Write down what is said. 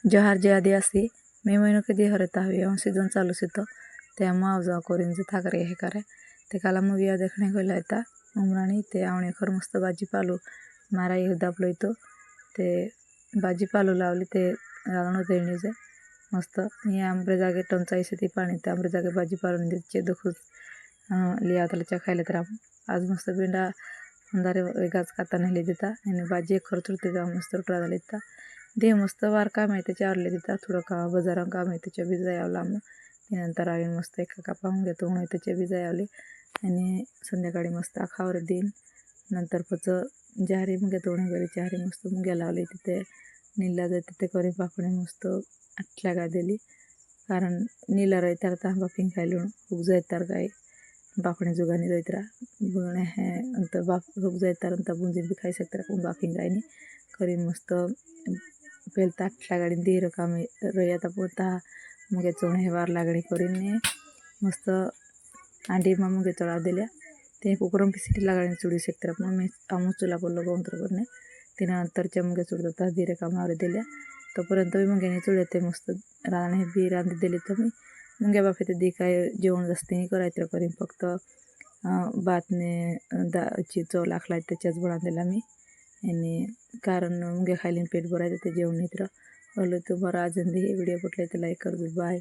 जहार जे आदिवासी मे महीनों के दी हरे तावी और सीजन चालू सी तो ते मुआवजा कोरिन जे थाकरे हे करे ते काला मूवी देखने को लायता उमराणी ते आवणे खर मस्त भाजी पालू मारा ये दापलो तो ते भाजी पालू लावली ते रावण देणी जे मस्त ये आमरे जागे टंचाई से ती पाणी ते आमरे जागे भाजी पालून देचे दुखुस लिया तलच्या खायला तर आज मस्त बिंडा अंधारे गाज काता नेले देता आणि भाजी खर्च उरते जा मस्त उठरा देता दे मस्त वार काम आहे त्याच्या आवडले देतात थोडं का बाजारात काम आहे त्याच्या बी जायला मग त्यानंतर आवीन मस्त एका का पाहून घेतो म्हणून त्याच्या बी जायवले आणि संध्याकाळी मस्त खावर देईन नंतर पच जारी मग घेतो घरी जारी मस्त मुग्या लावले तिथे नीला जाते तिथे करी पापणे मस्त आटल्या गा दिली कारण नीला रयतार ता बापिंग खायला खूप जायतार गाय बापणे जुगानी जायतरा बुणे हे अंत बाप खूप जायतार अंत बुंजी बी खाई सकता बापिंग गायनी करी मस्त पेलता आटल्या गाडी दे काम रयाता पोता मुगे चोणे हे वार लागडी करीने मस्त अंडी मा मुगे चढाव दिल्या ते कुकरम की सिटी लागाडी चुडी शकता पण मी आमू चुला बोललो गवंतर करणे त्यानंतरच्या मुगे चुडतात धीरे कामावर दिल्या तोपर्यंत मी मुगे चुडते मस्त राणे बी रांधी दिली तर मी मुंग्या बापे ते दी काय जेवण जास्ती नाही करायचं करीन फक्त भातने दाची चव लागला त्याच्याच बळा दिला मी आणि कारण मुंग्या खायला पेट भरायचं ते जेवण नाही तर बोललो तुम्हाला आज व्हिडिओ कुठला तर लाईक कर बाय.